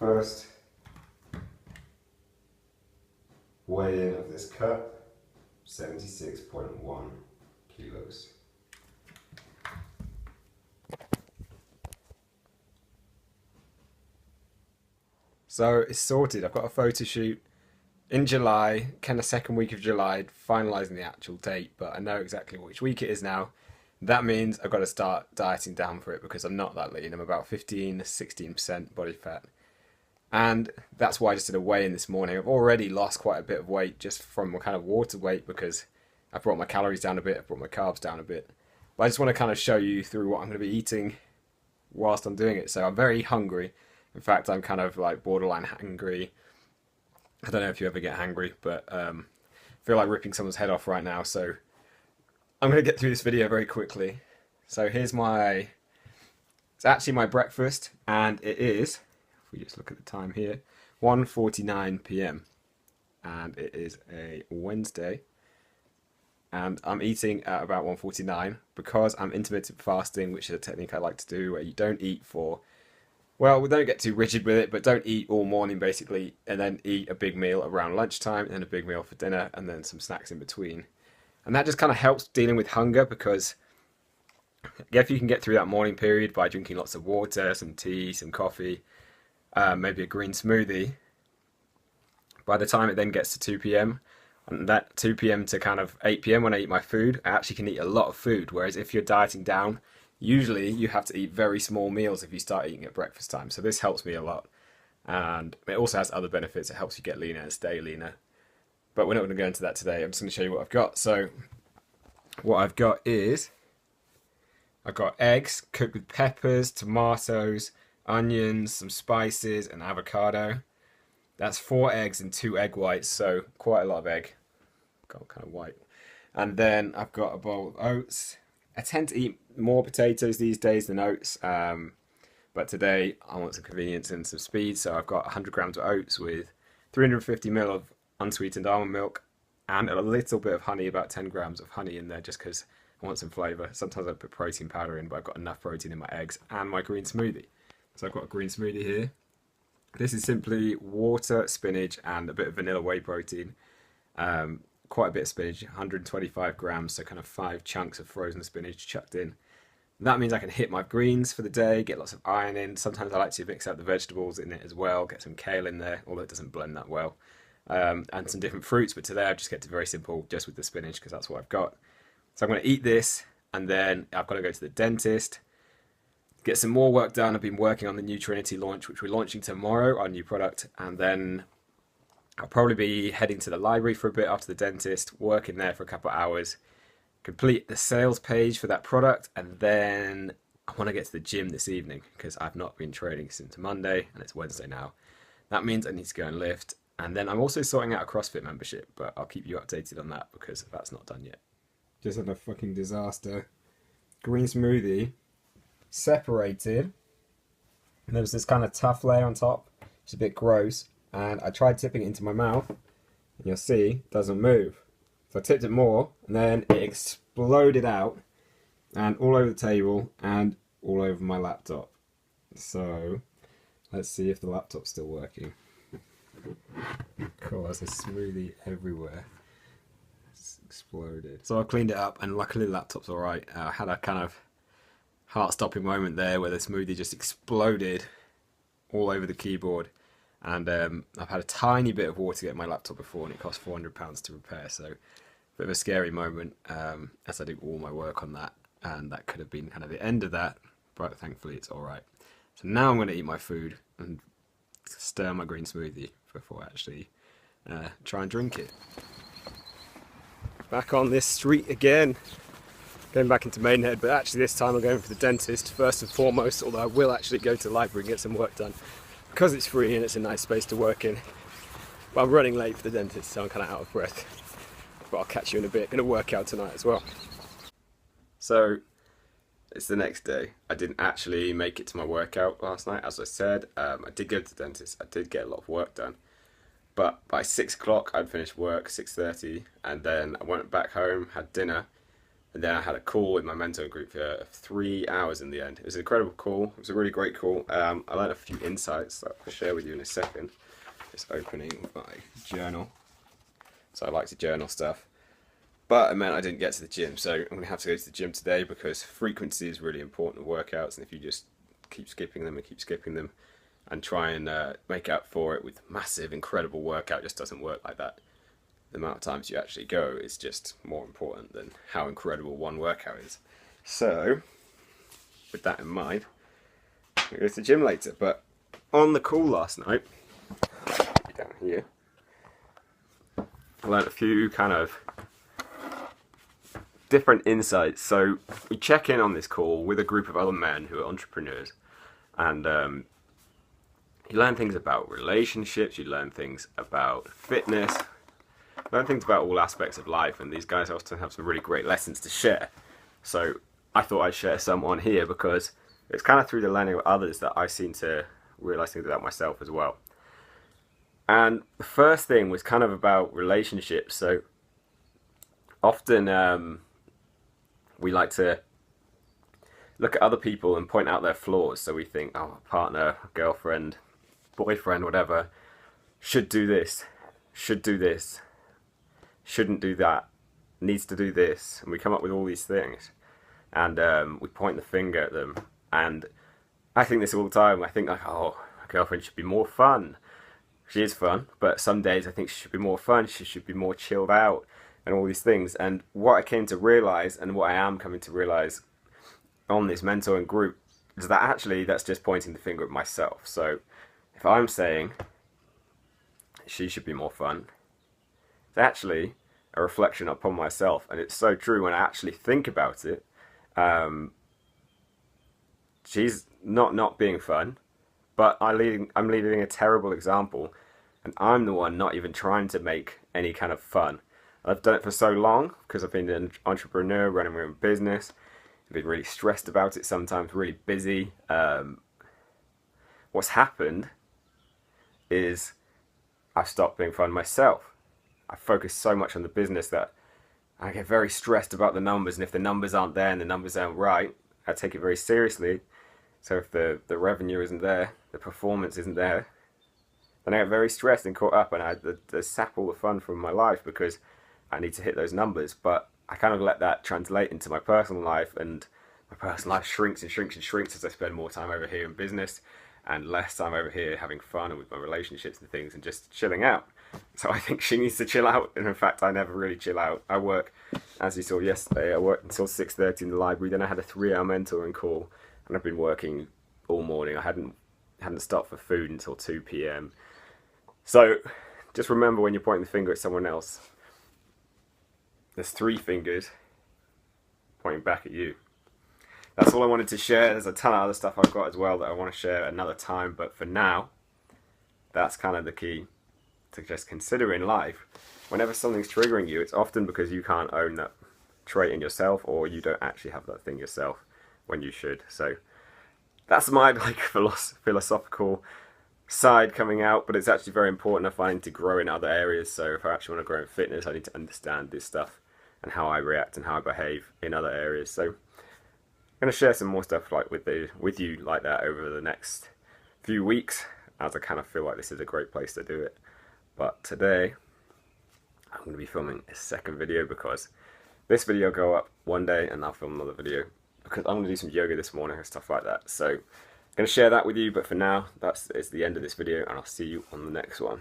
First weigh-in of this cup, 76.1 kilos. So it's sorted. I've got a photo shoot in July, kind of second week of July, finalising the actual date, but I know exactly which week it is now. That means I've got to start dieting down for it because I'm not that lean. I'm about 15-16% body fat. And that's why I just did a weigh-in this morning. I've already lost quite a bit of weight just from kind of water weight because I've brought my calories down a bit, I've brought my carbs down a bit. But I just want to kind of show you through what I'm going to be eating whilst I'm doing it. So I'm very hungry. In fact, I'm kind of like borderline hangry. I don't know if you ever get hangry, but I feel like ripping someone's head off right now. So I'm going to get through this video very quickly. So here's it's actually my breakfast, and it is, if we just look at the time here, 1:49 p.m. and it is a Wednesday, and I'm eating at about 1:49 because I'm intermittent fasting, which is a technique I like to do where you don't eat for, well, we don't get too rigid with it, but don't eat all morning basically, and then eat a big meal around lunchtime, and then a big meal for dinner, and then some snacks in between. And that just kind of helps dealing with hunger because if you can get through that morning period by drinking lots of water, some tea, some coffee, maybe a green smoothie, by the time it then gets to 2 p.m, and that 2 p.m. to kind of 8 p.m. when I eat my food, I actually can eat a lot of food. Whereas if you're dieting down, usually you have to eat very small meals if you start eating at breakfast time. So this helps me a lot. And it also has other benefits. It helps you get leaner and stay leaner. But we're not going to go into that today. I'm just going to show you what I've got. So what I've got is, I've got eggs cooked with peppers, tomatoes, onions, some spices, and avocado. That's 4 eggs and 2 egg whites, so quite a lot of egg. Got kind of white. And then I've got a bowl of oats. I tend to eat more potatoes these days than oats, but today I want some convenience and some speed, so I've got 100 grams of oats with 350 ml of unsweetened almond milk and a little bit of honey, about 10 grams of honey in there just because I want some flavour. Sometimes I put protein powder in, but I've got enough protein in my eggs and my green smoothie. So I've got a green smoothie here. This is simply water, spinach, and a bit of vanilla whey protein. Quite a bit of spinach, 125 grams, so kind of 5 chunks of frozen spinach chucked in. That means I can hit my greens for the day, get lots of iron in. Sometimes I like to mix out the vegetables in it as well, get some kale in there, although it doesn't blend that well. And some different fruits, but today I've just kept it very simple, just with the spinach, because that's what I've got. So I'm going to eat this, and then I've got to go to the dentist, get some more work done. I've been working on the new Trinity launch, which we're launching tomorrow, our new product, and then I'll probably be heading to the library for a bit after the dentist, working there for a couple of hours, complete the sales page for that product, and then I want to get to the gym this evening because I've not been training since Monday, and it's Wednesday now. That means I need to go and lift, and then I'm also sorting out a CrossFit membership, but I'll keep you updated on that because that's not done yet. Just had a fucking disaster. Green smoothie, separated, and there was this kind of tough layer on top, which is a bit gross, and I tried tipping it into my mouth, and you'll see it doesn't move. So I tipped it more, and then it exploded out, and all over the table, and all over my laptop. So let's see if the laptop's still working. Cool, there's a smoothie everywhere. It's exploded. So I cleaned it up, and luckily the laptop's alright. I had a kind of heart-stopping moment there where the smoothie just exploded all over the keyboard. And I've had a tiny bit of water to get my laptop before, and it cost £400 to repair, so a bit of a scary moment as I do all my work on that, and that could have been kind of the end of that, but thankfully it's alright. So now I'm going to eat my food and stir my green smoothie before I actually try and drink it. Back on this street again, going back into Maidenhead, but actually this time I'm going for the dentist first and foremost, although I will actually go to the library and get some work done, because it's free and it's a nice space to work in. But I'm running late for the dentist, so I'm kind of out of breath. But I'll catch you in a bit. Gonna work out tonight as well. So it's the next day. I didn't actually make it to my workout last night, as I said. I did go to the dentist. I did get a lot of work done. But by 6 o'clock I'd finished work, 6:30, and then I went back home, had dinner, And then I had a call with my mentor group for 3 hours in the end. It was an incredible call. It was a really great call. I learned a few insights that I'll share with you in a second. Just opening my journal. So I like to journal stuff. But it meant I didn't get to the gym. So I'm going to have to go to the gym today because frequency is really important in workouts. And if you just keep skipping them and try and make up for it with massive, incredible workout, it just doesn't work like that. The amount of times you actually go is just more important than how incredible one workout is. So, with that in mind, I'm going to go to the gym later. But on the call last night, down here, I learned a few kind of different insights. So we check in on this call with a group of other men who are entrepreneurs, and you learn things about relationships, you learn things about fitness, learn things about all aspects of life, and these guys often have some really great lessons to share. So I thought I'd share some on here because it's kind of through the learning of others that I seem to realise things about myself as well. And the first thing was kind of about relationships. So often we like to look at other people and point out their flaws. So we think, oh, a partner, girlfriend, boyfriend, whatever, should do this, shouldn't do that, needs to do this. And we come up with all these things. And we point the finger at them. And I think this all the time. I think like, oh, my girlfriend should be more fun. She is fun, but some days I think she should be more fun. She should be more chilled out and all these things. And what I came to realise, and what I am coming to realise on this mentoring group, is that actually that's just pointing the finger at myself. So if I'm saying she should be more fun, it's actually a reflection upon myself. And it's so true when I actually think about it. She's not being fun, but I'm leading a terrible example, and I'm the one not even trying to make any kind of fun. I've done it for so long because I've been an entrepreneur, running my own business. I've been really stressed about it sometimes, really busy. What's happened is I've stopped being fun myself. I focus so much on the business that I get very stressed about the numbers, and if the numbers aren't there and the numbers aren't right, I take it very seriously. So if the revenue isn't there, the performance isn't there, then I get very stressed and caught up, and I sap all the fun from my life because I need to hit those numbers. But I kind of let that translate into my personal life, and my personal life shrinks and shrinks and shrinks as I spend more time over here in business and less time over here having fun and with my relationships and things and just chilling out. So I think she needs to chill out, and in fact I never really chill out. I work, as you saw yesterday, I worked until 6:30 in the library, then I had a 3-hour mentoring call, and I've been working all morning. I hadn't stopped for food until 2 p.m. So just remember, when you're pointing the finger at someone else, there's 3 fingers pointing back at you. That's all I wanted to share. There's a ton of other stuff I've got as well that I want to share another time, but for now, that's kind of the key to just consider in life. Whenever something's triggering you, it's often because you can't own that trait in yourself, or you don't actually have that thing yourself when you should. So that's my philosophical side coming out, but it's actually very important, I find, to grow in other areas. So if I actually want to grow in fitness, I need to understand this stuff and how I react and how I behave in other areas. So I'm going to share some more stuff like with you like that over the next few weeks, as I kind of feel like this is a great place to do it. But today I'm going to be filming a second video because this video will go up one day and I'll film another video because I'm going to do some yoga this morning and stuff like that. So I'm going to share that with you, but for now, it's the end of this video, and I'll see you on the next one.